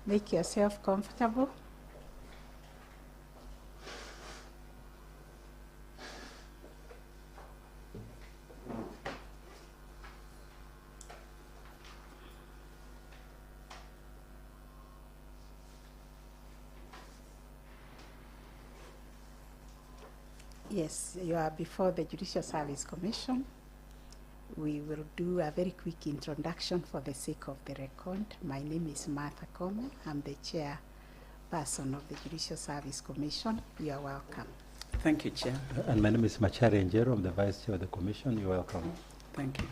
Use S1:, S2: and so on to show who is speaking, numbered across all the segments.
S1: Make yourself comfortable. Yes, you are before the Judicial Service Commission. We will do a very quick introduction for the sake of the record. My name is Martha Come. I'm the chairperson of the Judicial Service Commission. You are welcome.
S2: Thank you, Chair.
S3: And my name is Machari Njero. I'm the Vice Chair of the Commission. You're welcome.
S2: Thank you,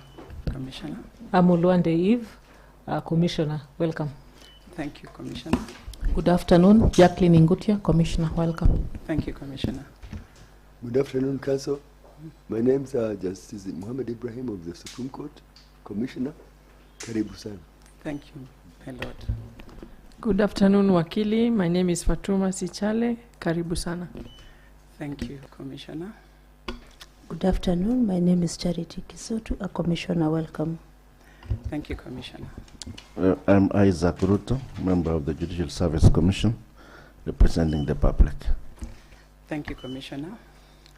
S2: Commissioner.
S4: I'm Uluande Eve, Commissioner. Welcome.
S2: Thank you, Commissioner.
S4: Good afternoon. Jacqueline Ingutia, Commissioner. Welcome.
S2: Thank you, Commissioner.
S5: Good afternoon, Council. My name is Justice Muhammad Ibrahim of the Supreme Court, Commissioner. Karibu sana.
S2: Thank you, my Lord.
S6: Good afternoon, Wakili. My name is Fatuma Sichale. Karibu sana.
S2: Thank you, Commissioner.
S7: Good afternoon. My name is Charity Kisotu, a Commissioner. Welcome.
S2: Thank you, Commissioner.
S8: I'm Isaac Ruto, member of the Judicial Service Commission, representing the public.
S2: Thank you, Commissioner.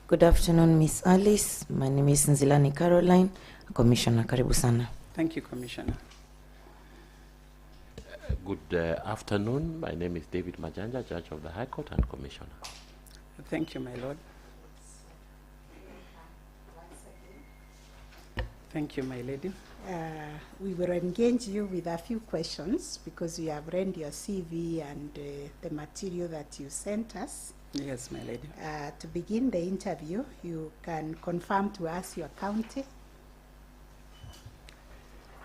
S9: Good afternoon, Miss Alice. My name is Nzilani Caroline, Commissioner. Karibu sana.
S2: Thank you, Commissioner.
S10: Good afternoon. My name is David Majanja, Judge of the High Court and Commissioner.
S2: Thank you, my Lord. Thank you, my lady.
S1: We will engage you with a few questions because we have read your CV and the material that you sent us.
S2: Yes, my lady.
S1: To begin the interview, you can confirm to us your county.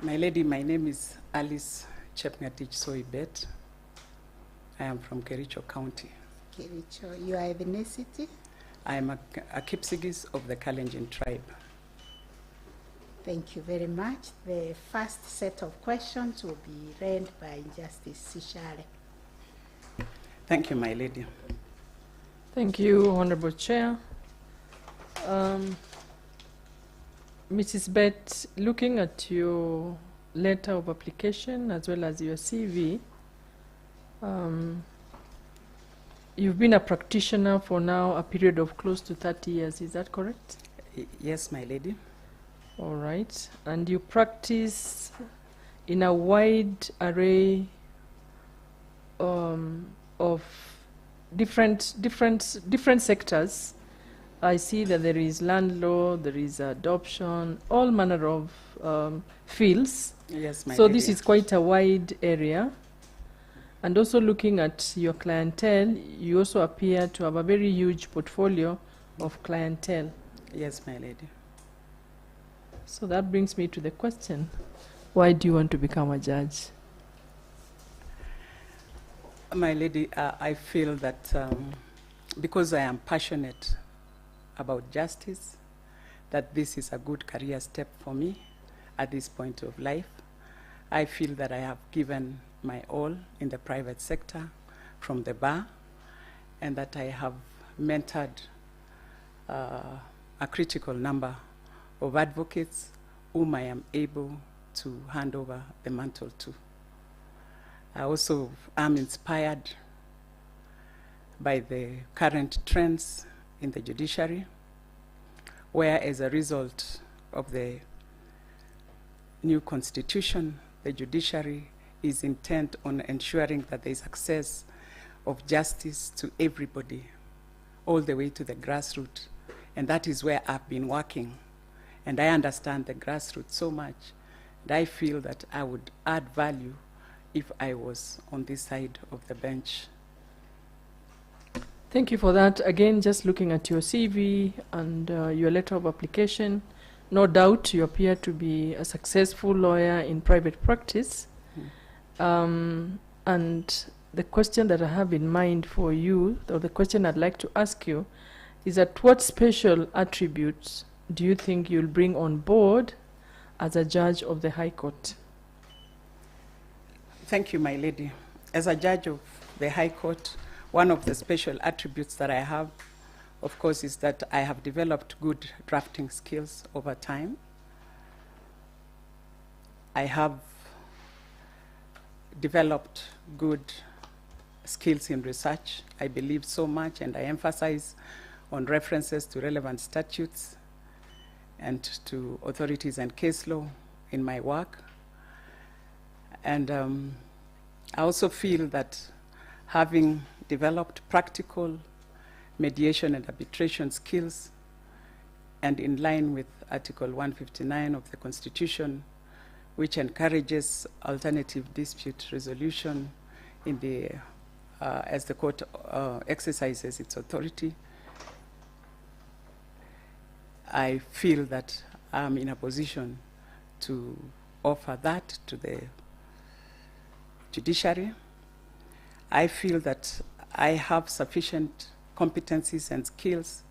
S2: My lady, my name is Alice Chepngetich Soi Bett. I am from Kericho County.
S1: Kericho, your ethnicity?
S2: I am a Kipsigis of the Kalenjin tribe.
S1: Thank you very much. The first set of questions will be read by Justice Sichale.
S2: Thank you, my lady.
S6: Thank you, Honorable Chair. Mrs. Bett, looking at your letter of application as well as your CV, you've been a practitioner for now a period of close to 30 years. Is that correct?
S2: Yes, my lady.
S6: All right. And you practice in a wide array of different sectors. I see that there is land law, there is adoption, all manner of fields.
S2: Yes, my
S6: so
S2: lady.
S6: This is quite a wide area. And also looking at your clientele, you also appear to have a very huge portfolio of clientele.
S2: Yes, my lady.
S6: So that brings me to the question, why do you want to become a judge?
S2: My lady, I feel that because I am passionate about justice, that this is a good career step for me at this point of life. I feel that I have given my all in the private sector from the bar, and that I have mentored a critical number of advocates whom I am able to hand over the mantle to. I also am inspired by the current trends in the judiciary, where as a result of the new constitution, the judiciary is intent on ensuring that there is access of justice to everybody, all the way to the grassroots. And that is where I've been working. And I understand the grassroots so much, and I feel that I would add value if I was on this side of the bench.
S6: Thank you for that. Again, just looking at your CV and your letter of application, no doubt you appear to be a successful lawyer in private practice. And the question that I have in mind for you, or the question I'd like to ask you, is that what special attributes do you think you'll bring on board as a judge of the High Court?
S2: Thank you, my lady. As a judge of the High Court, one of the special attributes that I have, of course, is that I have developed good drafting skills over time. I have developed good skills in research. I believe so much, and I emphasize on references to relevant statutes and to authorities and case law in my work. And I also feel that having developed practical mediation and arbitration skills, and in line with Article 159 of the Constitution, which encourages alternative dispute resolution in the, as the court exercises its authority, I feel that I'm in a position to offer that to the judiciary. I feel that I have sufficient competencies and skills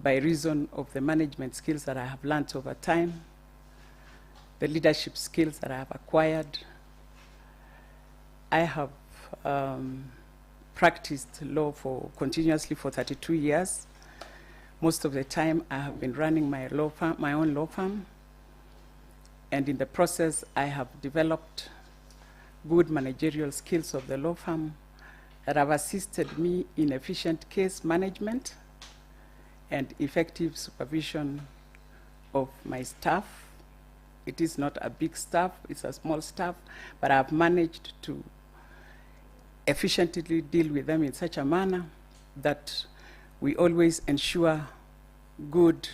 S2: by reason of the management skills that I have learned over time, the leadership skills that I have acquired. I have practiced law continuously for 32 years. Most of the time I have been running my own law firm, and in the process I have developed good managerial skills of the law firm that have assisted me in efficient case management and effective supervision of my staff. It is not a big staff, it's a small staff, but I've managed to efficiently deal with them in such a manner that we always ensure good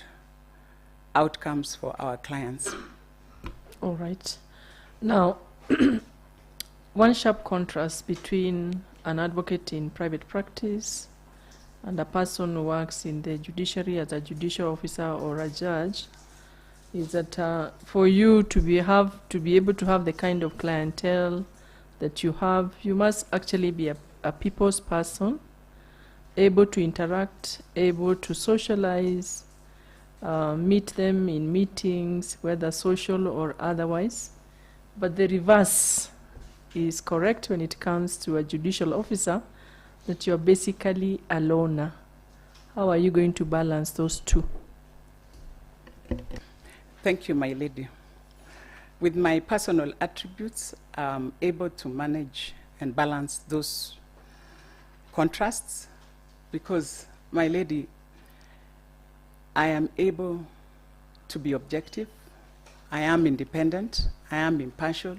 S2: outcomes for our clients.
S6: All right. Now, one sharp contrast between an advocate in private practice and a person who works in the judiciary as a judicial officer or a judge is that for you to be able to have the kind of clientele that you have, you must actually be a people's person, able to interact, able to socialize, meet them in meetings, whether social or otherwise. But the reverse is correct when it comes to a judicial officer, that you're basically a loner. How are you going to balance those two?
S2: Thank you, my lady. With my personal attributes, I'm able to manage and balance those contrasts because, my lady, I am able to be objective, I am independent, I am impartial,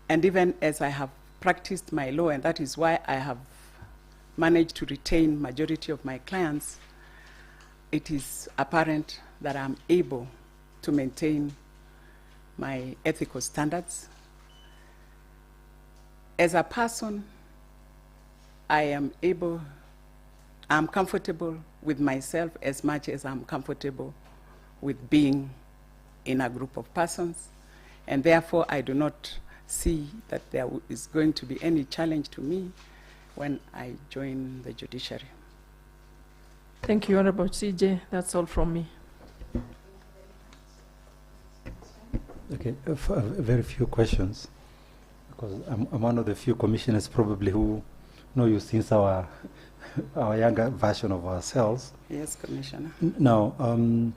S2: and even as I have practiced my law, and that is why I have managed to retain majority of my clients, it is apparent that I'm able to maintain my ethical standards. As a person, I'm comfortable with myself as much as I'm comfortable with being in a group of persons, and therefore I do not see that there is going to be any challenge to me when I join the judiciary.
S6: Thank you, Honorable CJ. That's all from me.
S3: Okay, very few questions, because I'm one of the few commissioners probably who know you since our younger version of ourselves.
S2: Yes, Commissioner.
S3: Now, I'm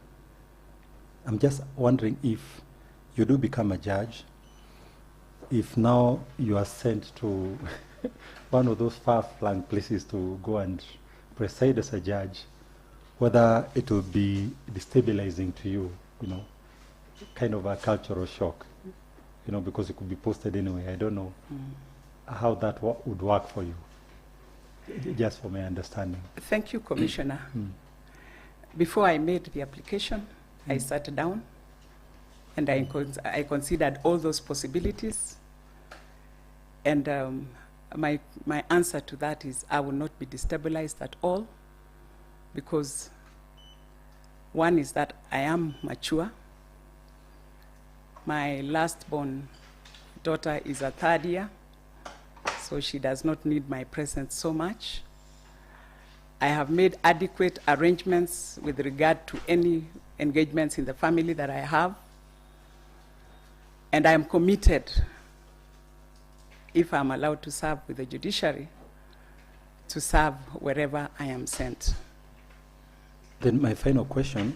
S3: just wondering if you do become a judge, if now you are sent to one of those far-flung places to go and preside as a judge, whether it will be destabilizing to you, you know, kind of a cultural shock, you know, because it could be posted anyway. I don't know how that would work for you, just for my understanding.
S2: Thank you, Commissioner. Before I made the application, I sat down and I considered all those possibilities. And my answer to that is I will not be destabilized at all, because one is that I am mature. My last-born daughter is a third year, so she does not need my presence so much. I have made adequate arrangements with regard to any engagements in the family that I have, and I am committed, if I'm allowed to serve with the judiciary, to serve wherever I am sent.
S3: Then my final question,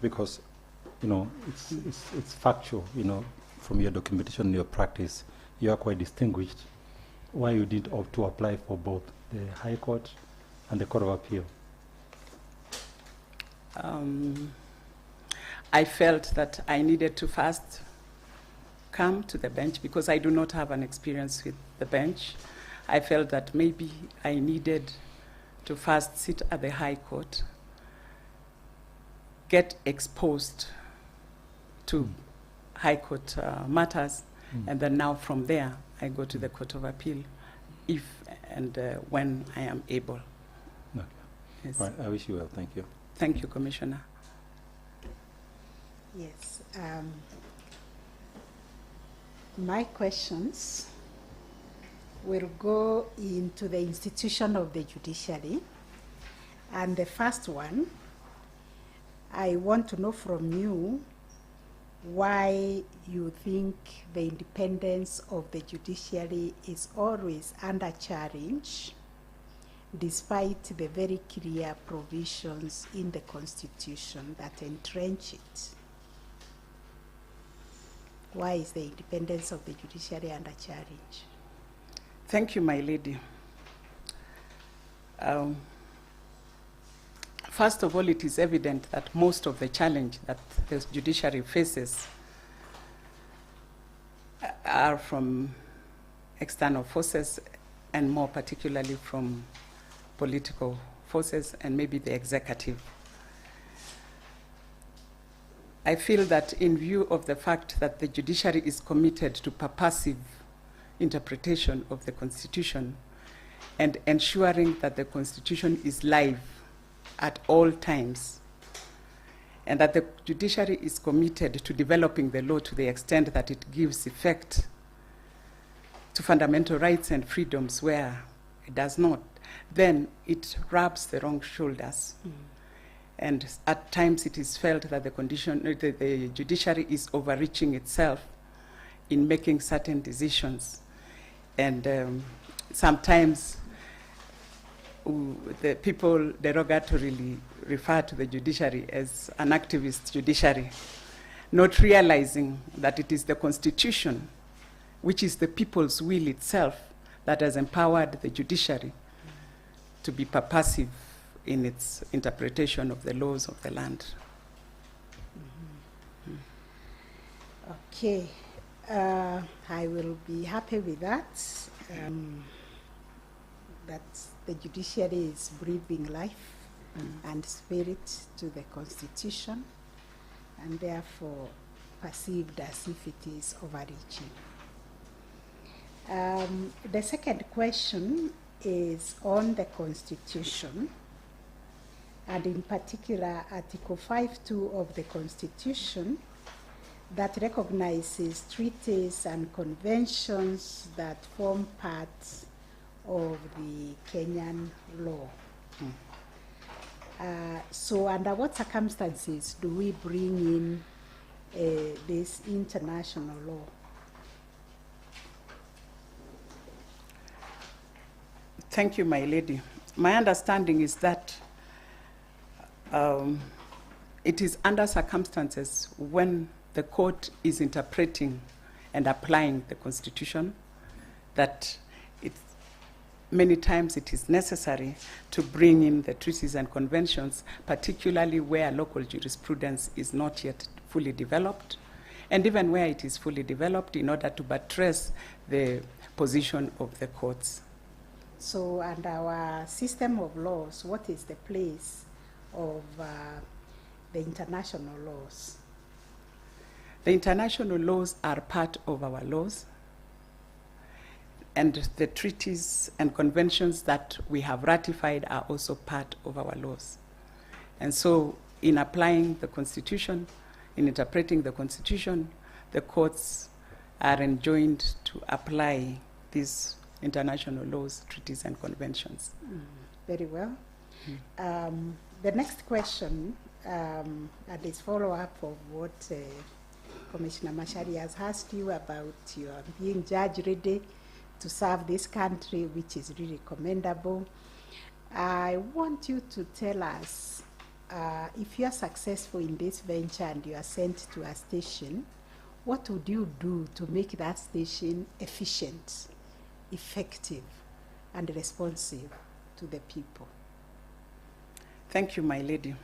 S3: because you know it's factual, you know, from your documentation and your practice, you are quite distinguished, why you did opt to apply for both the High Court and the Court of Appeal?
S2: I felt that I needed to first come to the bench because I do not have an experience with the bench. I felt that maybe I needed to first sit at the High Court, get exposed to High Court matters, and then now from there I go to the Court of Appeal if and when I am able.
S3: Okay.
S2: Yes.
S3: Right, I wish you well. Thank you.
S2: Thank you, Commissioner.
S1: Yes. My questions will go into the institution of the judiciary. And the first one, I want to know from you why you think the independence of the judiciary is always under challenge, despite the very clear provisions in the Constitution that entrench it. Why is the independence of the judiciary under challenge?
S2: Thank you, my lady. First of all, it is evident that most of the challenge that the judiciary faces are from external forces, and more particularly from political forces and maybe the executive. I feel that in view of the fact that the judiciary is committed to purposive interpretation of the Constitution and ensuring that the Constitution is live at all times, and that the judiciary is committed to developing the law to the extent that it gives effect to fundamental rights and freedoms where it does not, then it rubs the wrong shoulders. And at times it is felt that the judiciary is overreaching itself in making certain decisions. And sometimes the people derogatorily refer to the judiciary as an activist judiciary, not realizing that it is the Constitution, which is the people's will itself, that has empowered the judiciary to be purposive in its interpretation of the laws of the land.
S1: Okay, I will be happy with that. That the judiciary is breathing life and spirit to the Constitution, and therefore perceived as if it is overreaching. The second question is on the Constitution, and in particular Article 5.2 of the Constitution that recognizes treaties and conventions that form part of the Kenyan law. So under what circumstances do we bring in this international law?
S2: Thank you, my lady. My understanding is that it is under circumstances when the court is interpreting and applying the Constitution that many times it is necessary to bring in the treaties and conventions, particularly where local jurisprudence is not yet fully developed, and even where it is fully developed, in order to buttress the position of the courts.
S1: So under our system of laws, what is the place of the international laws?
S2: The international laws are part of our laws, and the treaties and conventions that we have ratified are also part of our laws. And so in applying the Constitution, in interpreting the Constitution, the courts are enjoined to apply these international laws, treaties, and conventions.
S1: Very well. The next question, and it's follow-up of what Commissioner Mashari has asked you about your being judge ready to serve this country, which is really commendable. I want you to tell us if you are successful in this venture and you are sent to a station, what would you do to make that station efficient, effective, and responsive to the people?
S2: Thank you, my lady.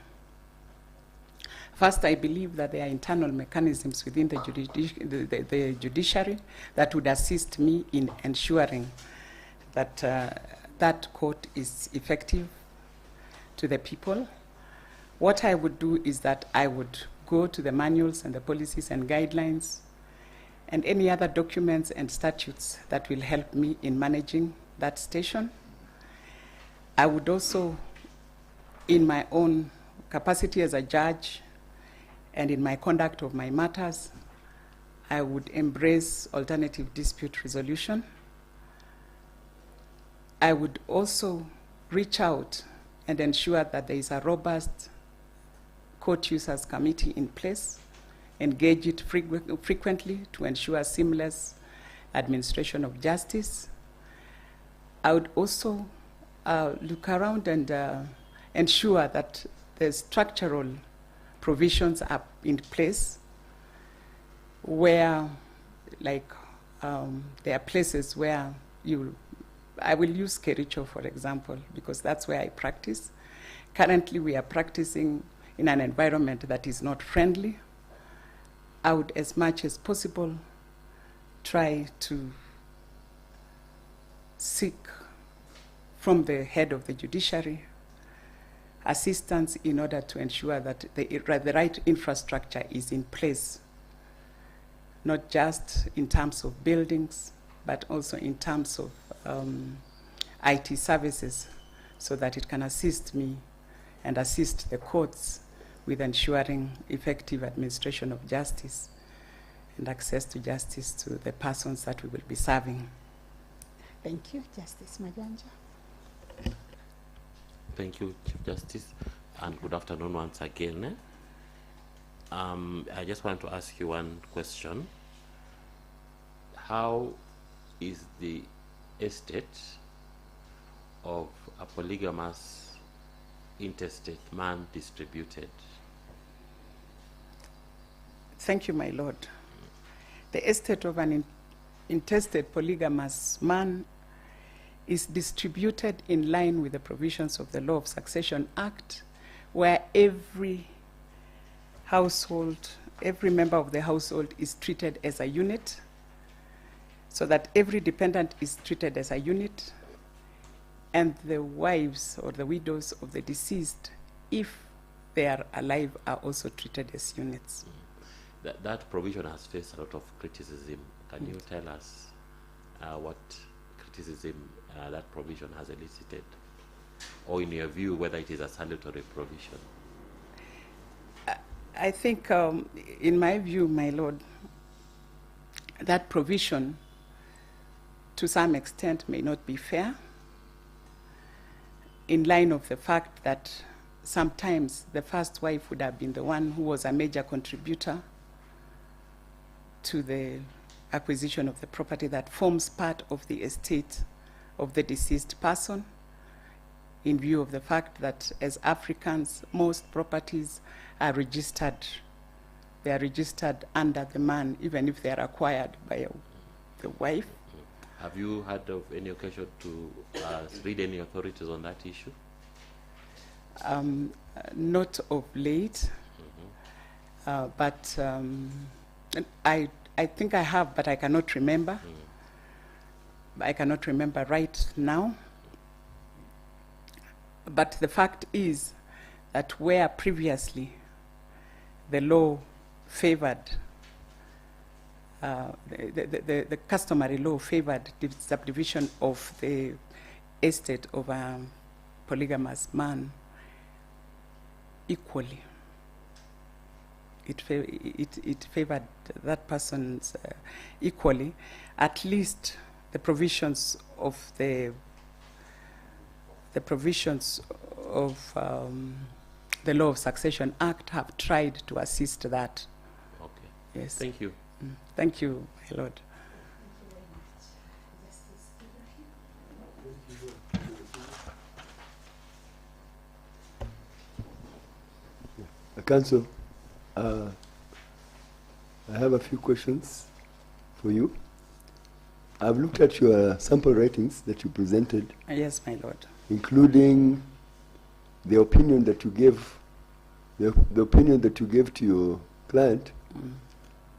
S2: First, I believe that there are internal mechanisms within the judiciary that would assist me in ensuring that that court is effective to the people. What I would do is that I would go to the manuals and the policies and guidelines and any other documents and statutes that will help me in managing that station. I would also, in my own capacity as a judge and in my conduct of my matters, I would embrace alternative dispute resolution. I would also reach out and ensure that there is a robust court users committee in place, engage it frequently to ensure seamless administration of justice. I would also look around and ensure that the structural provisions are in place where, like, there are places where I will use Kericho, for example, because that's where I practice. Currently, we are practicing in an environment that is not friendly. I would, as much as possible, try to seek from the head of the judiciary assistance in order to ensure that the right infrastructure is in place, not just in terms of buildings, but also in terms of IT services, so that it can assist me and assist the courts with ensuring effective administration of justice and access to justice to the persons that we will be serving.
S1: Thank you, Justice Majanja.
S10: Thank you, Chief Justice, and good afternoon once again. I just want to ask you one question. How is the estate of a polygamous intestate man distributed?
S2: Thank you, my lord. The estate of an intestate polygamous man is distributed in line with the provisions of the Law of Succession Act, where every household, every member of the household is treated as a unit, so that every dependent is treated as a unit, and the wives or the widows of the deceased, if they are alive, are also treated as units.
S10: That provision has faced a lot of criticism. Can you tell us what criticism that provision has elicited, or in your view, whether it is a salutary provision?
S2: I think, in my view, my lord, that provision to some extent may not be fair, in line of the fact that sometimes the first wife would have been the one who was a major contributor to the acquisition of the property that forms part of the estate of the deceased person, in view of the fact that as Africans, most properties are registered. They are registered under the man, even if they are acquired by the wife.
S10: Have you had of any occasion to read any authorities on that issue?
S2: Not of late, but I think I have, but I cannot remember. I cannot remember right now. But the fact is that where previously the law favored, the customary law favored the subdivision of the estate of a polygamous man equally. It favored that person's equally. At least the provisions of the Law of Succession Act have tried to assist that.
S10: Okay.
S2: Yes.
S10: Thank you.
S2: Thank you, my lord.
S5: Council, I have a few questions for you. I've looked at your sample writings that you presented,
S2: Yes, my lord.
S5: including the opinion that you gave, the opinion that you gave to your client,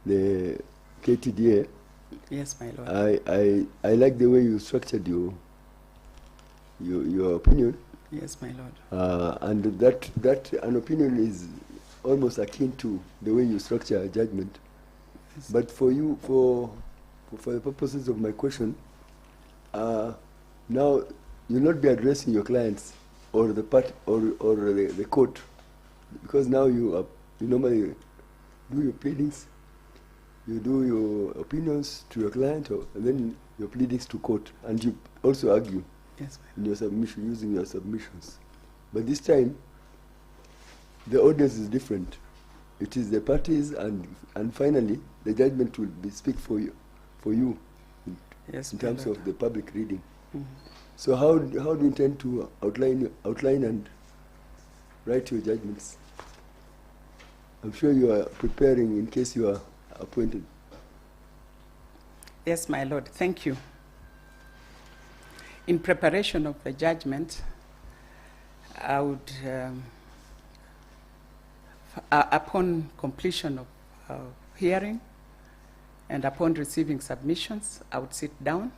S5: the KTDA.
S2: Yes, my lord.
S5: I like the way you structured your opinion.
S2: Yes, my lord.
S5: And that an opinion is almost akin to the way you structure a judgment.
S2: Yes.
S5: But for you, for the purposes of my question, now you'll not be addressing your clients or the part or the court, because now you normally do your pleadings, you do your opinions to your client, and then your pleadings to court, and you also argue.
S2: Yes,
S5: in your submission, using your submissions. But this time, the audience is different. It is the parties, and finally, the judgment will speak for you
S2: yes,
S5: in terms of the public reading.
S2: Mm-hmm.
S5: So how do you intend to outline and write your judgments? I'm sure you are preparing in case you are appointed.
S2: Yes, my lord. Thank you. In preparation of the judgment, I would, upon completion of hearing and upon receiving submissions, I would sit down,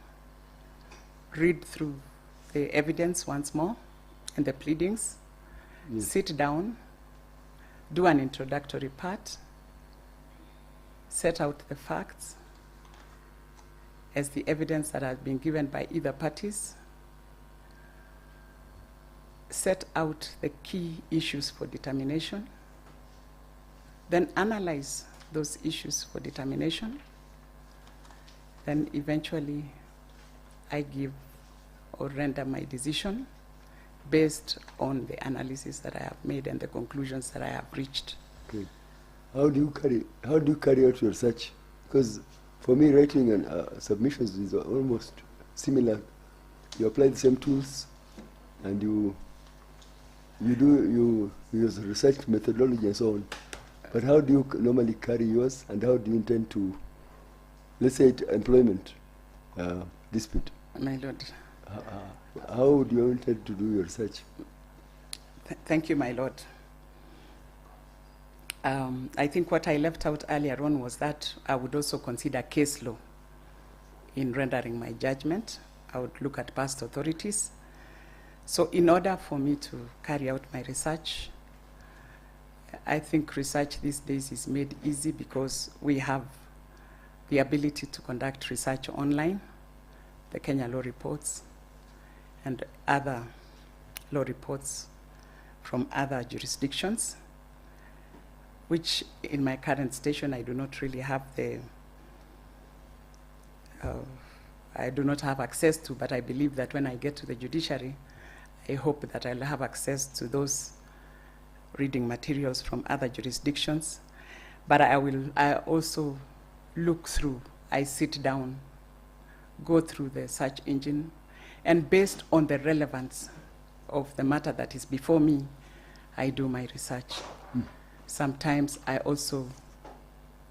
S2: read through the evidence once more and the pleadings,
S5: Yes.
S2: sit down, do an introductory part, set out the facts as the evidence that has been given by either parties, set out the key issues for determination, then analyze those issues for determination, then eventually I give or render my decision based on the analysis that I have made and the conclusions that I have reached.
S5: Okay. How do you carry out your research? Because for me, writing and submissions is almost similar. You apply the same tools, and you use research methodology and so on. But how do you normally carry yours, and how do you intend to, let's say, employment dispute?
S2: My lord.
S5: How do you intend to do your research?
S2: Thank you, my lord. I think what I left out earlier on was that I would also consider case law in rendering my judgment. I would look at past authorities. So in order for me to carry out my research, I think research these days is made easy because we have the ability to conduct research online, the Kenya Law Reports, and other law reports from other jurisdictions, which in my current station I do not really have I do not have access to, but I believe that when I get to the judiciary, I hope that I'll have access to those reading materials from other jurisdictions. But I also look through, I sit down, go through the search engine, and based on the relevance of the matter that is before me, I do my research. Sometimes I also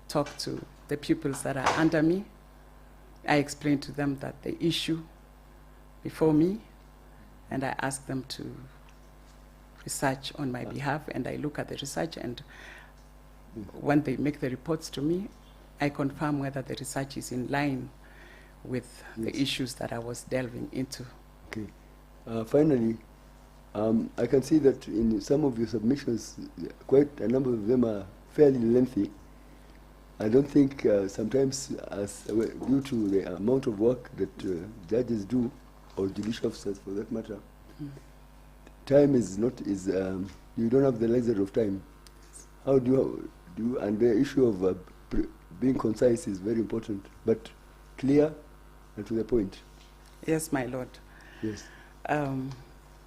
S2: talk to the pupils that are under me. I explain to them that the issue before me, and I ask them to research on my behalf, and I look at the research, and when they make the reports to me, I confirm whether the research is in line with the issues that I was delving into.
S5: Okay. Finally, I can see that in some of your submissions, quite a number of them are fairly lengthy. I don't think sometimes, due to the amount of work that judges do, or judicial officers for that matter, time is not, you don't have the luxury of time. How do you, and the issue of being concise is very important, but clear and to the point.
S2: Yes, my lord.
S5: Yes.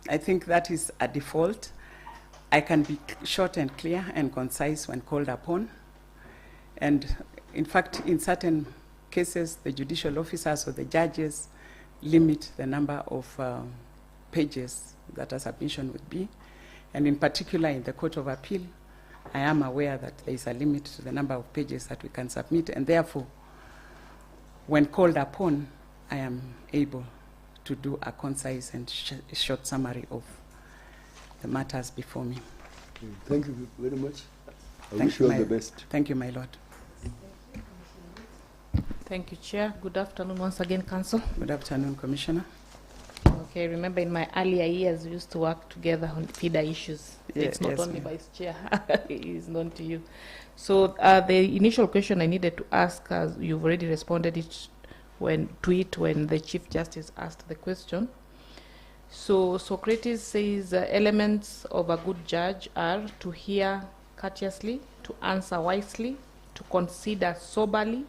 S2: I think that is a default. I can be short and clear and concise when called upon. And in fact, in certain cases, the judicial officers or the judges limit the number of pages that a submission would be. And in particular, in the Court of Appeal, I am aware that there is a limit to the number of pages that we can submit, and therefore, when called upon, I am able to do a concise and short summary of the matters before me.
S5: Thank you very much. I wish you all the best.
S2: Thank you, my Lord.
S4: Thank you, Chair. Good afternoon once again, Council.
S2: Good afternoon, Commissioner.
S4: Okay, remember in my earlier years, we used to work together on feeder issues.
S2: Yeah,
S4: It's not
S2: yes,
S4: only
S2: ma'am.
S4: Vice Chair, it is known to you. So the initial question I needed to ask, as you've already responded when the Chief Justice asked the question. So Socrates says elements of a good judge are to hear courteously, to answer wisely, to consider soberly,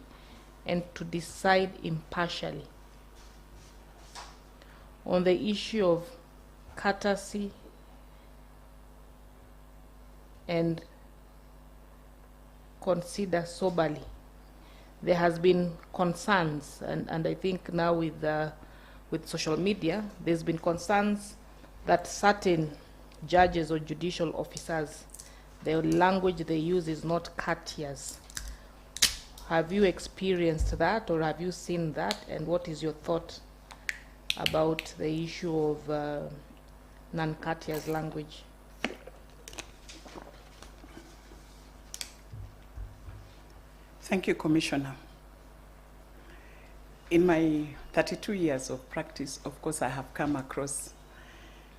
S4: and to decide impartially. On the issue of courtesy and consider soberly, there has been concerns, and I think now with social media, there's been concerns that certain judges or judicial officers, the language they use is not courteous. Have you experienced that, or have you seen that, and what is your thought about the issue of non-courteous language?
S2: Thank you, Commissioner. In my 32 years of practice, of course, I have come across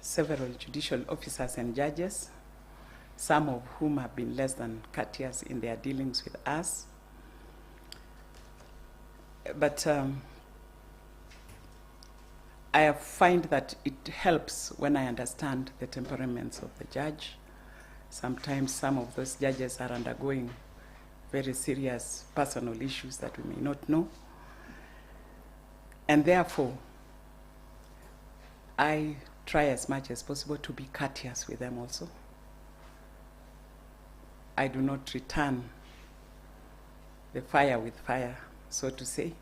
S2: several judicial officers and judges, some of whom have been less than courteous in their dealings with us. But I find that it helps when I understand the temperaments of the judge. Sometimes some of those judges are undergoing very serious personal issues that we may not know. And therefore, I try as much as possible to be courteous with them also. I do not return the fire with fire, so to say.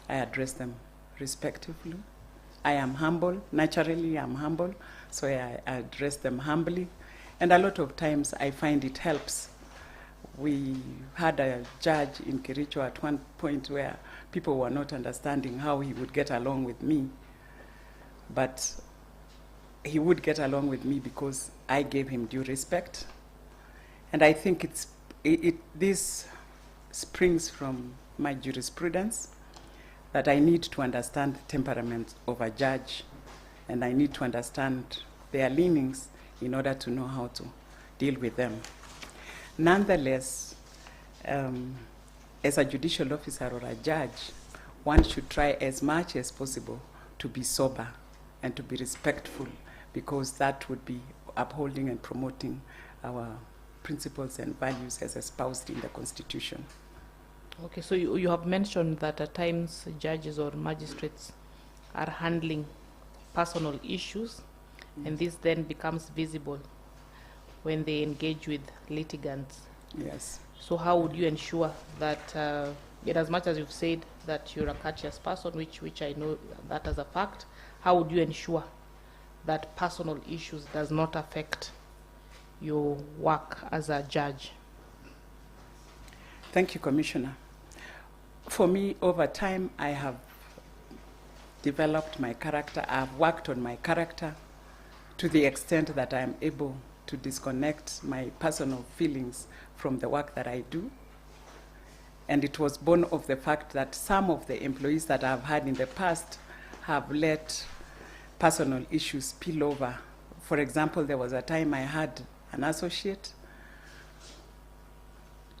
S2: I address them respectfully. I am humble. Naturally, I'm humble, so I address them humbly. And a lot of times, I find it helps. We had a judge in Kericho at one point where people were not understanding how he would get along with me. But he would get along with me because I gave him due respect. And I think this springs from my jurisprudence, that I need to understand the temperament of a judge, and I need to understand their leanings in order to know how to deal with them. Nonetheless, as a judicial officer or a judge, one should try as much as possible to be sober and to be respectful, because that would be upholding and promoting our principles and values as espoused in the Constitution.
S4: Okay, so you have mentioned that at times judges or magistrates are handling personal issues, and this then becomes visible when they engage with litigants.
S2: Yes.
S4: So how would you ensure that, in as much as you've said that you're a courteous person, which I know that as a fact, how would you ensure that personal issues does not affect your work as a judge?
S2: Thank you, Commissioner. For me, over time, I have developed my character. I have worked on my character to the extent that I am able to disconnect my personal feelings from the work that I do. And it was born of the fact that some of the employees that I've had in the past have let personal issues spill over. For example, there was a time I had an associate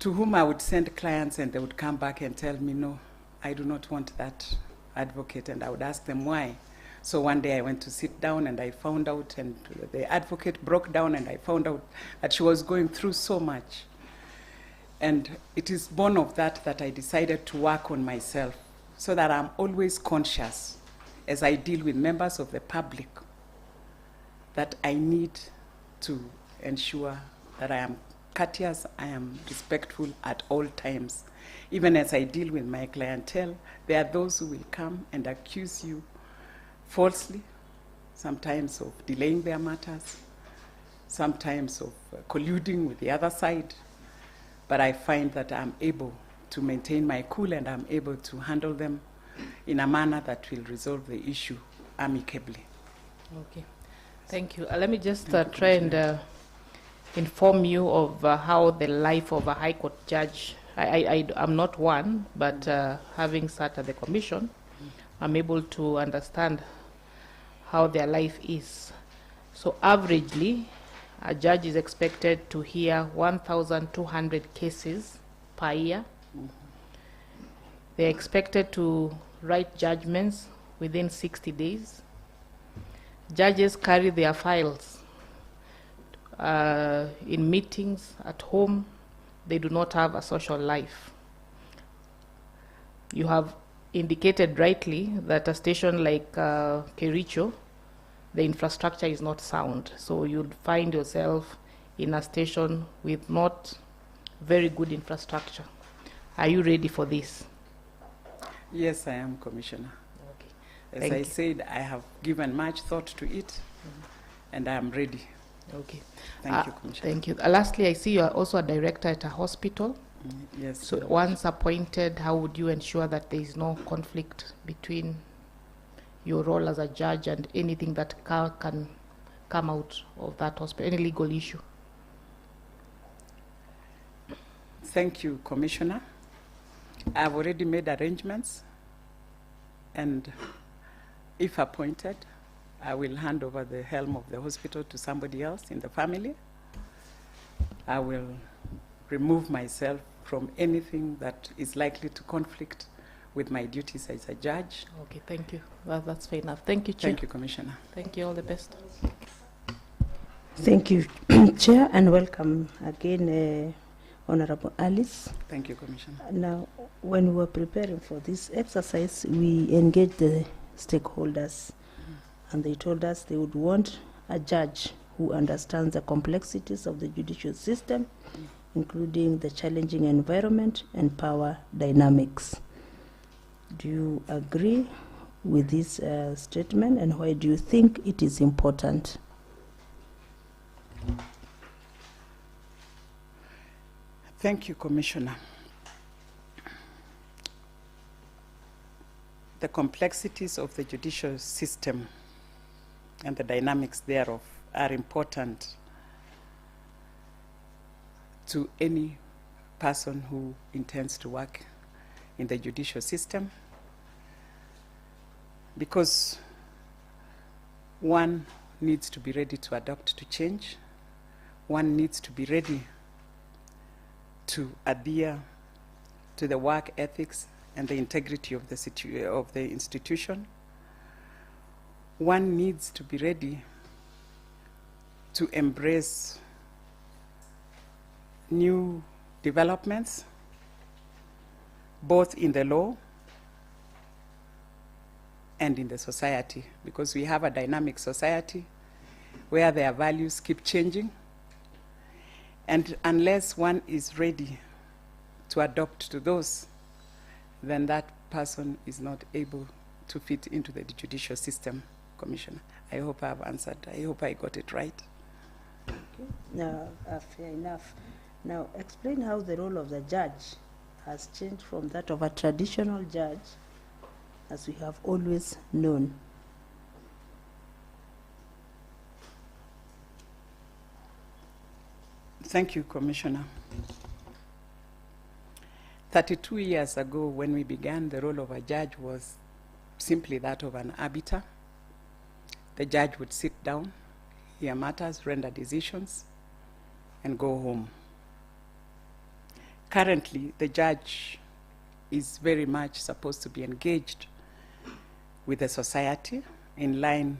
S2: to whom I would send clients, and they would come back and tell me, no, I do not want that advocate, and I would ask them why. So one day I went to sit down, and I found out, and the advocate broke down, and I found out that she was going through so much. And it is born of that I decided to work on myself, so that I'm always conscious as I deal with members of the public that I need to ensure that I am courteous, I am respectful at all times. Even as I deal with my clientele, there are those who will come and accuse you falsely, sometimes of delaying their matters, sometimes of colluding with the other side, but I find that I'm able to maintain my cool and I'm able to handle them in a manner that will resolve the issue amicably.
S4: Okay, thank you. Let me just try and inform you of how the life of a High Court judge, I'm not one, but having sat at the Commission, I'm able to understand how their life is. So averagely, a judge is expected to hear 1,200 cases per year. They're expected to write judgments within 60 days. Judges carry their files in meetings, at home. They do not have a social life. You have indicated rightly that a station like Kericho, the infrastructure is not sound. So you'd find yourself in a station with not very good infrastructure. Are you ready for this?
S2: Yes, I am, Commissioner.
S4: Okay.
S2: As I said, I have given much thought to it, and I am ready.
S4: Okay.
S2: Thank you, Commissioner.
S4: Thank you. Lastly, I see you are also a director at a hospital.
S2: Yes.
S4: So once appointed, how would you ensure that there is no conflict between your role as a judge and anything that can come out of that hospital, any legal issue?
S2: Thank you, Commissioner. I've already made arrangements, and if appointed, I will hand over the helm of the hospital to somebody else in the family. I will remove myself from anything that is likely to conflict with my duties as a judge.
S4: Okay, thank you. That's fair enough. Thank you, Chair.
S2: Thank you, Commissioner.
S4: Thank you. All the best.
S7: Thank you, Chair, and welcome again, Honorable Alice.
S2: Thank you, Commissioner.
S7: Now, when we were preparing for this exercise, we engaged the stakeholders, and they told us they would want a judge who understands the complexities of the judicial system, including the challenging environment and power dynamics. Do you agree with this statement, and why do you think it is important?
S2: Thank you, Commissioner. The complexities of the judicial system and the dynamics thereof are important to any person who intends to work in the judicial system, because one needs to be ready to adapt to change. One needs to be ready to adhere to the work ethics and the integrity of the institution. One needs to be ready to embrace new developments, both in the law and in the society, because we have a dynamic society where their values keep changing. And unless one is ready to adopt to those, then that person is not able to fit into the judicial system, Commissioner. I hope I have answered. I hope I got it right.
S7: Okay. Now, fair enough. Now, explain how the role of the judge has changed from that of a traditional judge, as we have always known.
S2: Thank you, Commissioner. 32 years ago, when we began, the role of a judge was simply that of an arbiter. The judge would sit down, hear matters, render decisions, and go home. Currently, the judge is very much supposed to be engaged with the society in line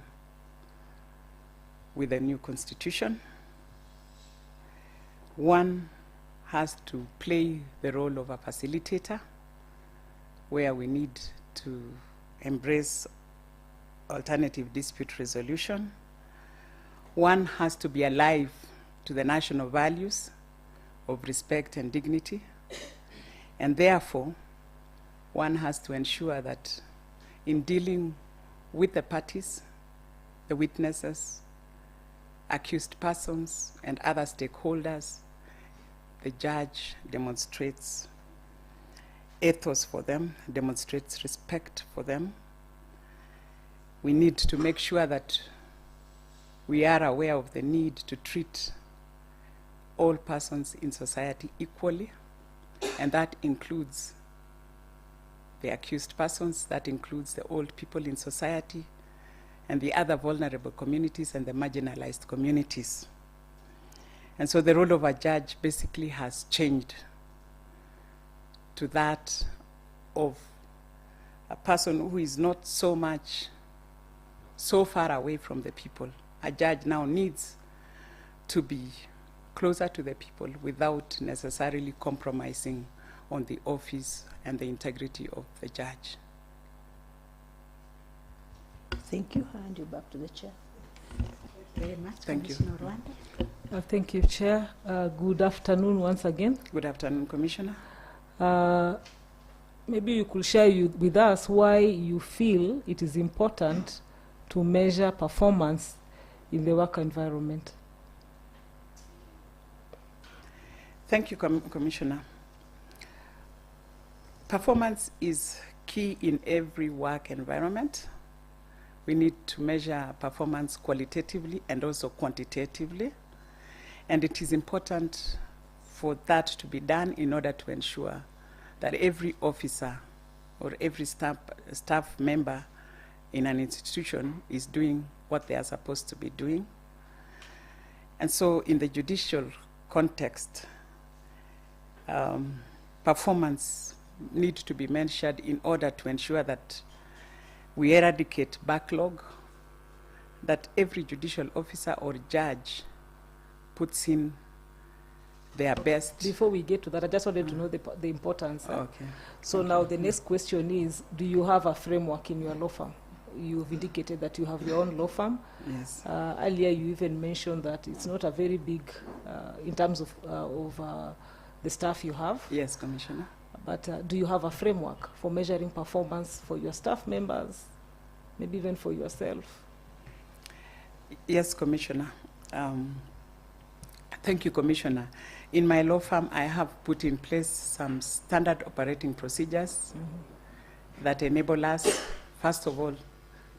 S2: with the new constitution. One has to play the role of a facilitator, where we need to embrace alternative dispute resolution. One has to be alive to the national values of respect and dignity, and therefore one has to ensure that in dealing with the parties, the witnesses, accused persons and other stakeholders, the judge demonstrates ethos for them, demonstrates respect for them. We need to make sure that we are aware of the need to treat all persons in society equally, and that includes the accused persons, that includes the old people in society, and the other vulnerable communities and the marginalized communities. And so the role of a judge basically has changed to that of a person who is not so far away from the people. A judge now needs to be closer to the people without necessarily compromising on the office and the integrity of the judge.
S7: Thank you. I hand you back to the chair.
S1: Very much.
S2: Thank you.
S1: Commissioner Rwanda.
S11: Thank you, Chair. Good afternoon once again.
S2: Good afternoon, Commissioner.
S11: Maybe you could share with us why you feel it is important to measure performance in the work environment.
S2: Thank you, Commissioner. Performance is key in every work environment. We need to measure performance qualitatively and also quantitatively. And it is important for that to be done in order to ensure that every officer or every staff member in an institution is doing what they are supposed to be doing. And so in the judicial context, performance needs to be measured in order to ensure that we eradicate backlog, that every judicial officer or judge puts in their best.
S11: Before we get to that, I just wanted to know the importance.
S2: Okay.
S11: So now the next question is, do you have a framework in your law firm? You've indicated that you have your own law firm.
S2: Yes.
S11: Earlier you even mentioned that it's not a very big, in terms of the staff you have.
S2: Yes, Commissioner.
S11: But do you have a framework for measuring performance for your staff members, maybe even for yourself?
S2: Yes, Commissioner. Thank you, Commissioner. In my law firm, I have put in place some standard operating procedures that enable us, first of all,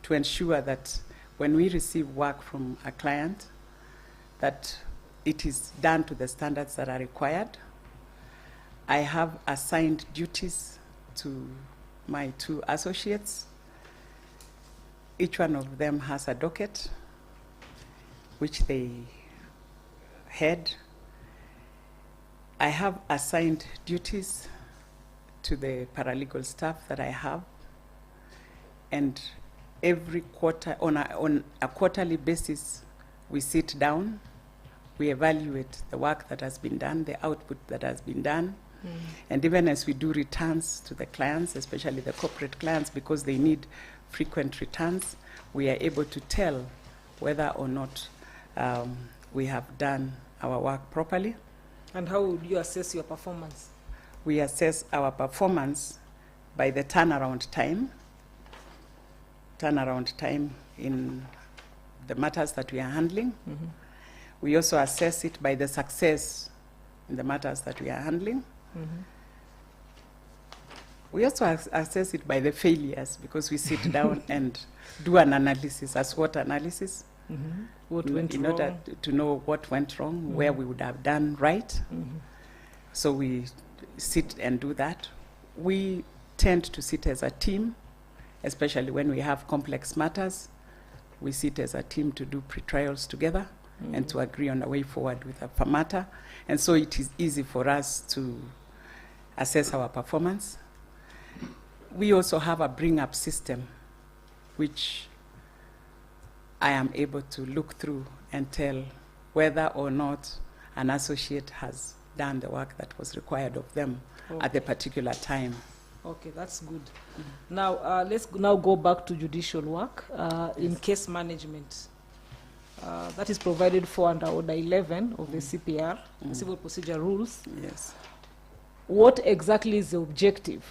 S2: to ensure that when we receive work from a client, that it is done to the standards that are required. I have assigned duties to my 2 associates. Each one of them has a docket, which they head. I have assigned duties to the paralegal staff that I have, and every quarter, on a quarterly basis, we sit down, we evaluate the work that has been done, the output that has been done, and even as we do returns to the clients, especially the corporate clients, because they need frequent returns, we are able to tell whether or not we have done our work properly.
S11: And how would you assess your performance?
S2: We assess our performance by the turnaround time in the matters that we are handling. We also assess it by the success in the matters that we are handling. We also assess it by the failures, because we sit down and do an analysis, a SWOT analysis,
S11: What went
S2: in
S11: wrong?
S2: order to know what went wrong, where we would have done right. So we sit and do that. We tend to sit as a team, especially when we have complex matters. We sit as a team to do pre-trials together and to agree on a way forward with a matter. And so it is easy for us to assess our performance. We also have a bring-up system, which I am able to look through and tell whether or not an associate has done the work that was required of them at the particular time.
S11: Okay, that's good. Now, let's now go back to judicial work in case management. That is provided for under Order 11 of the CPR, the Civil Procedure Rules.
S2: Yes.
S11: What exactly is the objective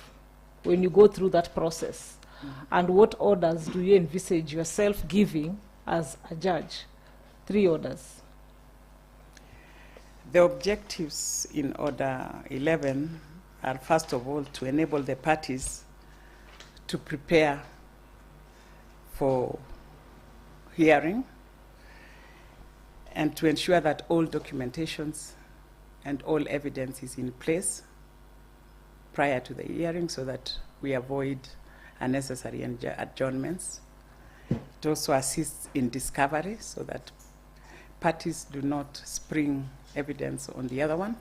S11: when you go through that process? And what orders do you envisage yourself giving as a judge 3 orders.
S2: The objectives in Order 11 are, first of all, to enable the parties to prepare for hearing and to ensure that all documentations and all evidence is in place prior to the hearing so that we avoid unnecessary adjournments. It also assists in discovery so that parties do not spring evidence on the other ones.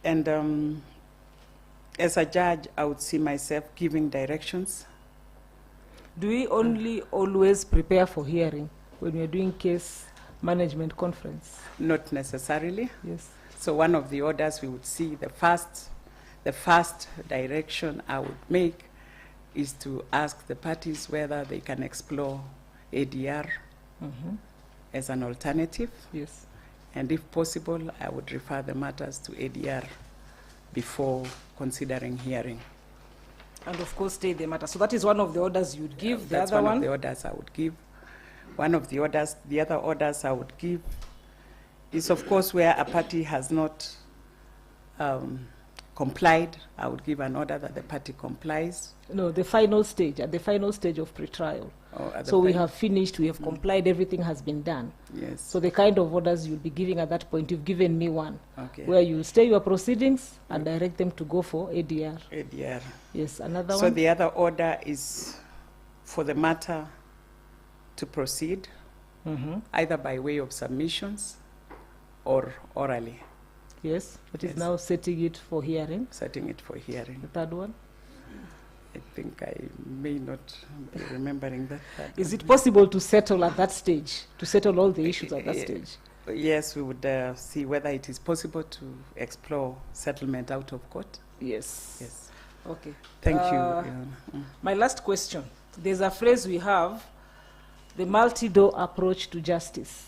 S2: And as a judge, I would see myself giving directions.
S11: Do we only always prepare for hearing when we're doing case management conference?
S2: Not necessarily.
S11: Yes.
S2: So one of the orders we would see, the first direction I would make is to ask the parties whether they can explore ADR as an alternative.
S11: Yes.
S2: And if possible, I would refer the matters to ADR before considering hearing.
S11: And of course, stay the matter. So that is one of the orders you'd give. The
S2: That's
S11: other
S2: one of the orders I would give. One of the orders, the other orders I would give is, of course, where a party has not complied, I would give an order that the party complies.
S11: No, the final stage, at the final stage of pretrial.
S2: Oh, at the
S11: So we
S2: fin-
S11: have finished, we have complied, everything has been done.
S2: Yes.
S11: So the kind of orders you'll be giving at that point, you've given me one,
S2: Okay.
S11: where you stay your proceedings and direct them to go for ADR.
S2: ADR.
S11: Yes, another
S2: So
S11: one?
S2: the other order is for the matter to proceed, either by way of submissions or orally,
S11: Yes, that is
S2: Yes.
S11: now setting it for hearing.
S2: setting it for hearing.
S11: The third one?
S2: I think I may not be remembering that.
S11: Is it possible to settle at that stage, to settle all the issues at that stage?
S2: Yes, we would see whether it is possible to explore settlement out of court.
S11: Yes.
S2: Yes.
S11: Okay.
S2: Thank you.
S11: Uh,
S2: Your Honor.
S11: My last question. There's a phrase we have, the multi-door approach to justice.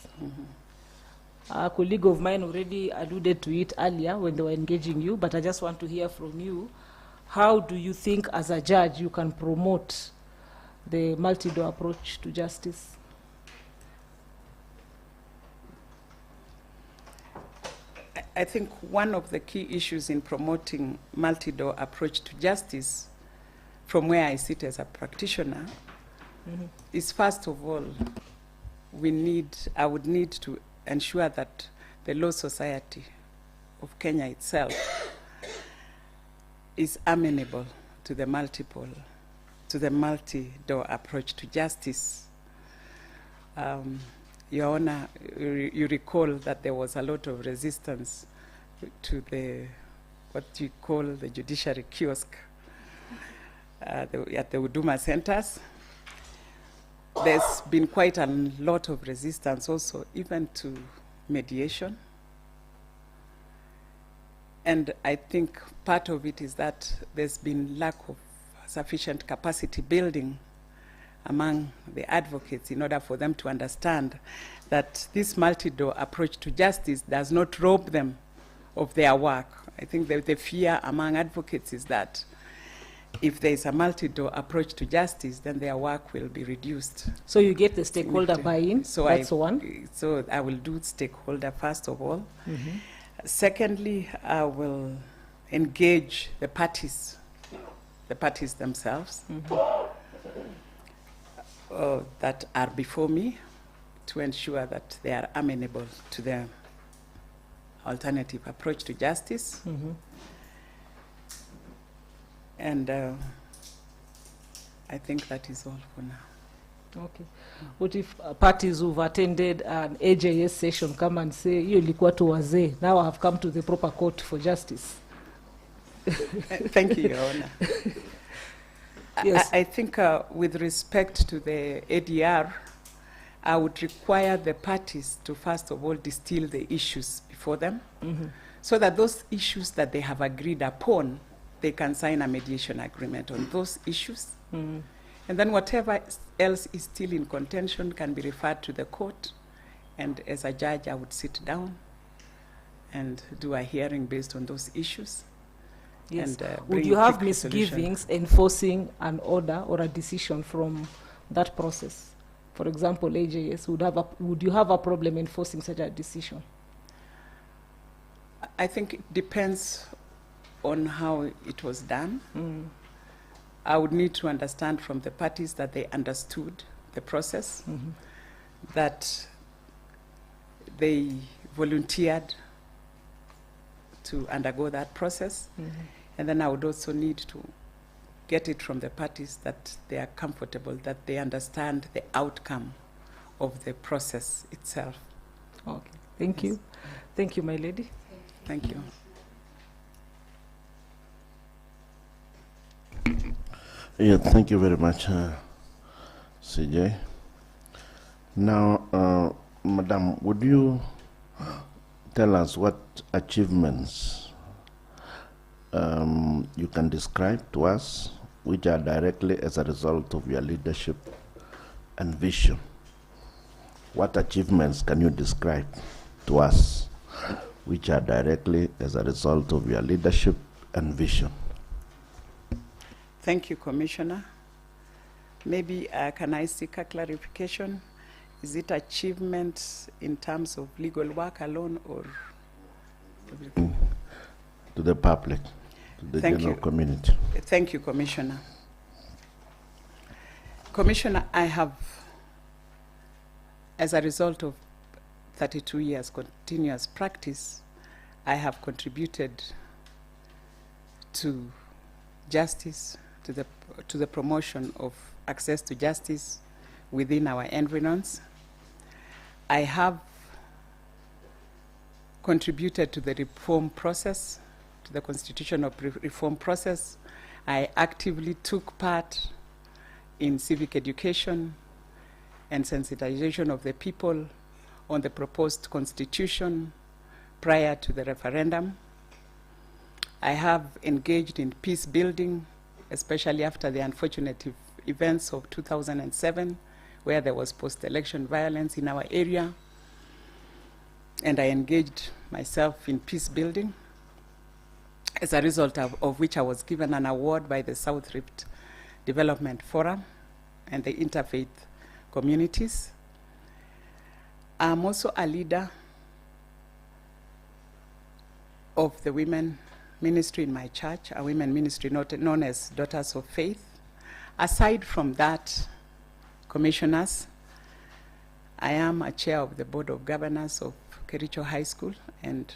S11: A colleague of mine already alluded to it earlier when they were engaging you, but I just want to hear from you. How do you think, as a judge, you can promote the multi-door approach to justice?
S2: I think one of the key issues in promoting multi-door approach to justice, from where I sit as a practitioner, is first of all, I would need to ensure that the Law Society of Kenya itself is amenable to the multi-door approach to justice. Your Honor, you recall that there was a lot of resistance to what you call the judiciary kiosk at the Huduma centers. There's been quite a lot of resistance also, even to mediation. And I think part of it is that there's been lack of sufficient capacity building among the advocates in order for them to understand that this multi-door approach to justice does not rob them of their work. I think the fear among advocates is that if there is a multi-door approach to justice, then their work will be reduced.
S11: So you get the stakeholder buy-in,
S2: So
S11: that's one.
S2: So I will do stakeholder first of all. Secondly, I will engage the parties themselves that are before me to ensure that they are amenable to the alternative approach to justice. And I think that is all for now.
S11: Okay. What if parties who've attended an AJS session come and say, hiyo ilikuwa tu wazee, now I have come to the proper court for justice?
S2: Thank you, Your Honor.
S11: Yes.
S2: I think with respect to the ADR, I would require the parties to first of all distill the issues before them, so that those issues that they have agreed upon, they can sign a mediation agreement on those issues. And then whatever else is still in contention can be referred to the court. And as a judge, I would sit down and do a hearing based on those issues.
S11: Yes.
S2: And,
S11: Would
S2: bring
S11: you have
S2: quick resolution.
S11: misgivings enforcing an order or a decision from that process? for example, AJS, would you have a problem enforcing such a decision?
S2: I think it depends on how it was done. I would need to understand from the parties that they understood the process, that they volunteered to undergo that process. And then I would also need to get it from the parties that they are comfortable, that they understand the outcome of the process itself.
S11: Okay, thank you. Thank you, my lady.
S2: Thank you.
S8: Yeah, thank you very much, CJ. Now, Madam, would you tell us what achievements you can describe to us which are directly as a result of your leadership and vision? What achievements can you describe to us which are directly as a result of your leadership and vision?
S2: Thank you, Commissioner. Maybe can I seek a clarification? Is it achievements in terms of legal work alone, or
S8: to the public, to the general community?
S2: Thank you, Commissioner. Commissioner, I have, as a result of 32 years continuous practice, I have contributed to justice, to the promotion of access to justice within our environs. I have contributed to the reform process, to the constitutional reform process. I actively took part in civic education and sensitization of the people on the proposed constitution prior to the referendum. I have engaged in peace building, especially after the unfortunate events of 2007, where there was post-election violence in our area. And I engaged myself in peace building, as a result of which I was given an award by the South Rift Development Forum and the interfaith communities. I'm also a leader of the women ministry in my church, a women ministry known as Daughters of Faith. Aside from that, commissioners, I am a chair of the Board of Governors of Kericho High School and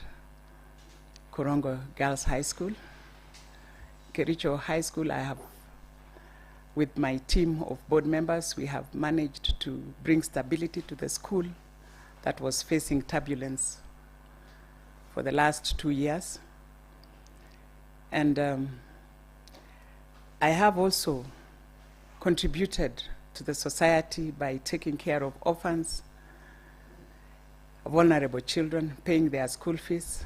S2: Korongo Girls High School. Kericho High School, I have, with my team of board members, we have managed to bring stability to the school that was facing turbulence for the last 2 years. And I have also contributed to the society by taking care of orphans, vulnerable children, paying their school fees.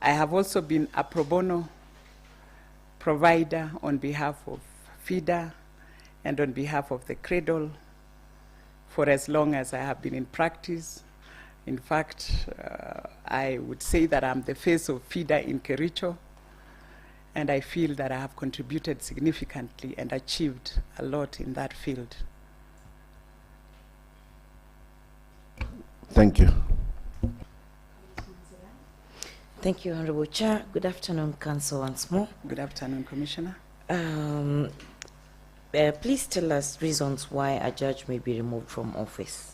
S2: I have also been a pro bono provider on behalf of FIDA and on behalf of the Cradle for as long as I have been in practice. In fact, I would say that I'm the face of FIDA in Kericho, and I feel that I have contributed significantly and achieved a lot in that field.
S8: Thank you.
S9: Thank you, Honorable Chair. Good afternoon, Council, once more.
S2: Good afternoon, Commissioner.
S9: Please tell us reasons why a judge may be removed from office.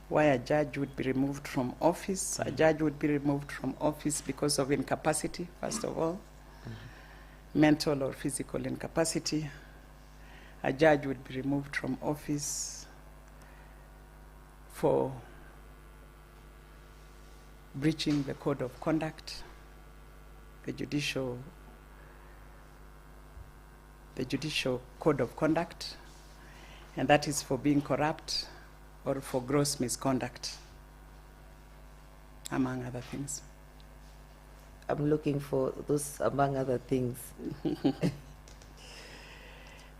S2: Why a judge would be removed from office? A judge would be removed from office because of incapacity, first of all, mental or physical incapacity. A judge would be removed from office for breaching the code of conduct, the judicial code of conduct, and that is for being corrupt or for gross misconduct, among other things.
S9: I'm looking for those among other things.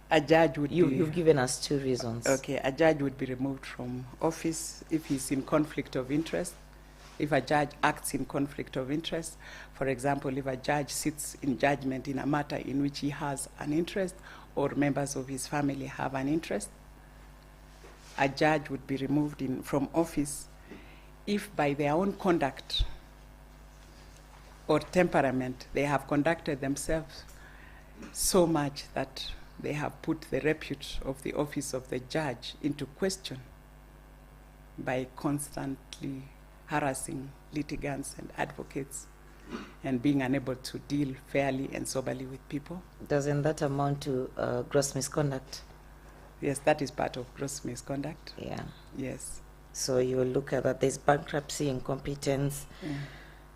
S2: A judge would
S9: You've given us 2 reasons.
S2: Okay, a judge would be removed from office if he's in conflict of interest. If a judge acts in conflict of interest, for example, if a judge sits in judgment in a matter in which he has an interest or members of his family have an interest. a judge would be removed from office if by their own conduct or temperament they have conducted themselves so much that they have put the repute of the office of the judge into question by constantly harassing litigants and advocates and being unable to deal fairly and soberly with people.
S9: Doesn't that amount to gross misconduct?
S2: Yes, that is part of gross misconduct.
S9: Yeah.
S2: Yes.
S9: So you will look at that. There's bankruptcy, incompetence.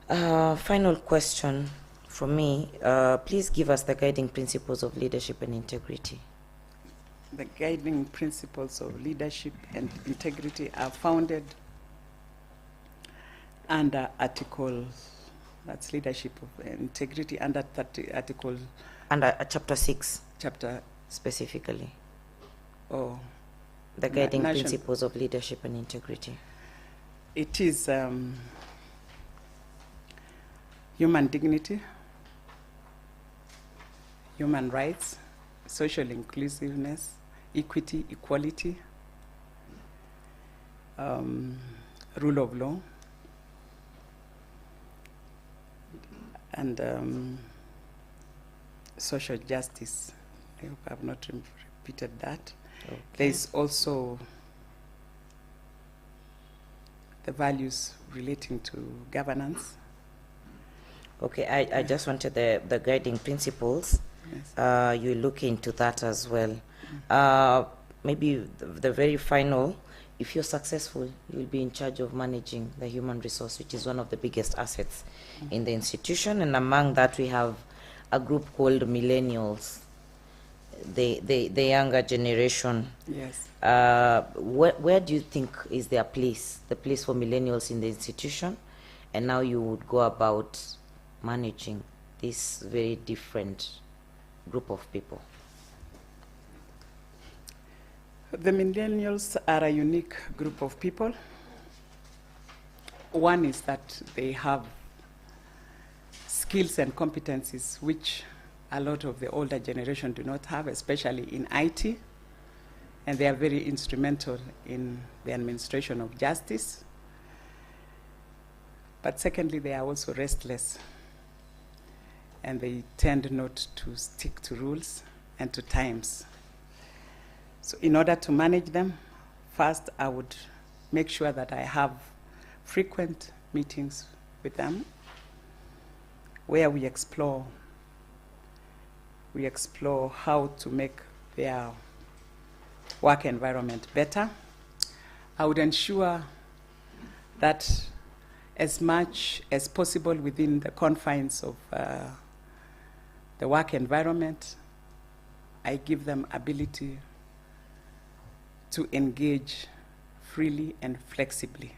S9: Final question from me. Please give us the guiding principles of leadership and integrity.
S2: The guiding principles of leadership and integrity are founded under Article, that's leadership of integrity, under Article...
S9: Under Chapter 6.
S2: Chapter...
S9: Specifically.
S2: Oh.
S9: The guiding principles of leadership and integrity.
S2: It is human dignity, human rights, social inclusiveness, equity, equality, rule of law, and social justice. I hope I have not repeated that. Okay. There is also the values relating to governance.
S9: Okay, I just wanted the guiding principles. Yes. You look into that as well. Maybe the very final, if you're successful, you'll be in charge of managing the human resource, which is one of the biggest assets in the institution. And among that, we have a group called millennials, the younger generation.
S2: Yes.
S9: Where do you think is their place, the place for millennials in the institution? And now you would go about managing this very different group of people.
S2: The millennials are a unique group of people. One is that they have skills and competencies which a lot of the older generation do not have, especially in IT, and they are very instrumental in the administration of justice. But secondly, they are also restless, and they tend not to stick to rules and to times. So in order to manage them, first I would make sure that I have frequent meetings with them where we explore how to make their work environment better. I would ensure that as much as possible within the confines of the work environment, I give them ability to engage freely and flexibly,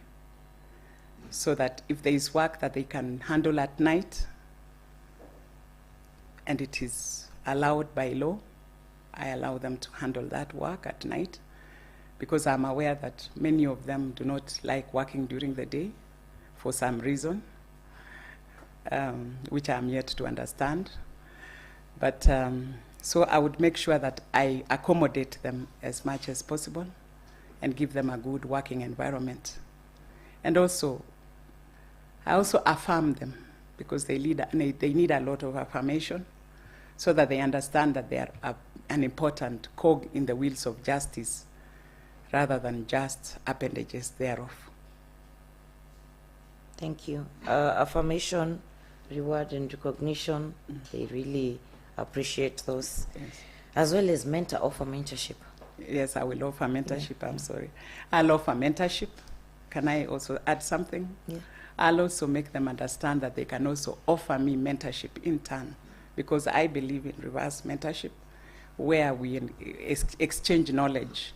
S2: so that if there is work that they can handle at night and it is allowed by law, I allow them to handle that work at night, because I'm aware that many of them do not like working during the day for some reason, which I'm yet to understand. But so I would make sure that I accommodate them as much as possible and give them a good working environment. And also, I also affirm them, because they need a lot of affirmation, so that they understand that they are an important cog in the wheels of justice, rather than just appendages thereof.
S9: Thank you. Affirmation, reward, and recognition, they really appreciate those.
S2: Yes.
S9: As well as offer mentorship.
S2: Yes, I will offer mentorship.
S9: Yeah.
S2: I'm sorry. I'll offer mentorship. Can I also add something?
S9: Yeah.
S2: I'll also make them understand that they can also offer me mentorship in turn, because I believe in reverse mentorship, where we exchange knowledge.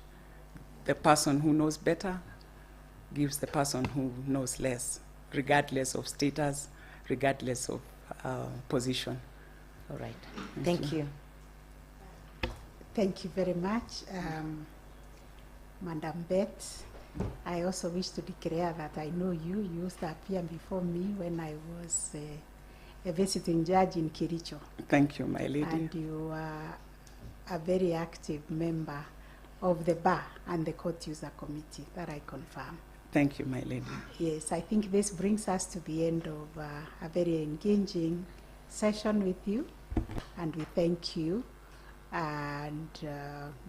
S2: The person who knows better gives the person who knows less, regardless of status, regardless of position.
S9: All right. Thank you.
S1: Thank you very much, Madam Bett. I also wish to declare that I know you. You used to appear before me when I was a visiting judge in Kericho.
S2: Thank you, my lady.
S1: And you are a very active member of the bar and the court user committee. That I confirm.
S2: Thank you, my lady.
S1: Yes, I think this brings us to the end of a very engaging session with you, and we thank you and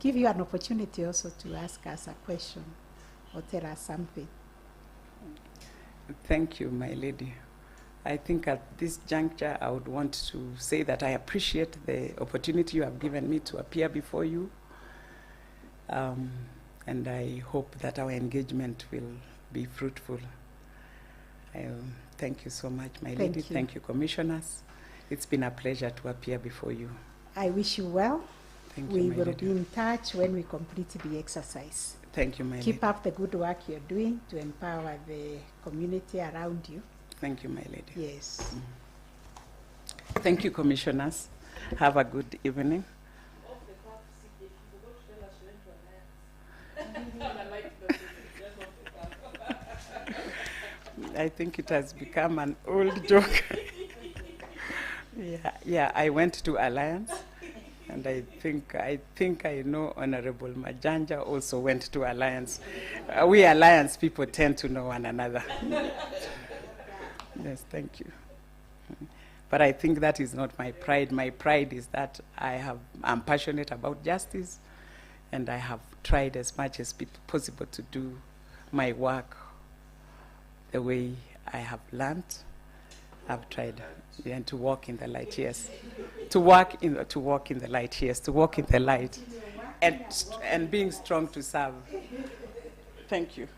S1: give you an opportunity also to ask us a question or tell us something.
S2: Thank you, my lady. I think at this juncture, I would want to say that I appreciate the opportunity you have given me to appear before you. And I hope that our engagement will be fruitful. Thank you so much, my lady. Thank you, commissioners. It's been a pleasure to appear before you.
S1: I wish you well.
S2: Thank you,
S1: We
S2: my
S1: will
S2: lady.
S1: be in touch when we complete the exercise.
S2: Thank you, my lady.
S1: Keep up the good work you're doing to empower the community around you.
S2: Thank you, my lady.
S1: Yes.
S2: Thank you, commissioners. Have a good evening. I think it has become an old joke. Yeah, I went to Alliance, and I think I know Honorable Majanja also went to Alliance. We Alliance people tend to know one another. Yes, thank you. But I think that is not my pride. My pride is that I'm passionate about justice, and I have tried as much as possible to do my work the way I have learned. I've tried and to walk in the light, yes. To walk in the light, yes. To walk in the light, and being strong to serve. Thank you.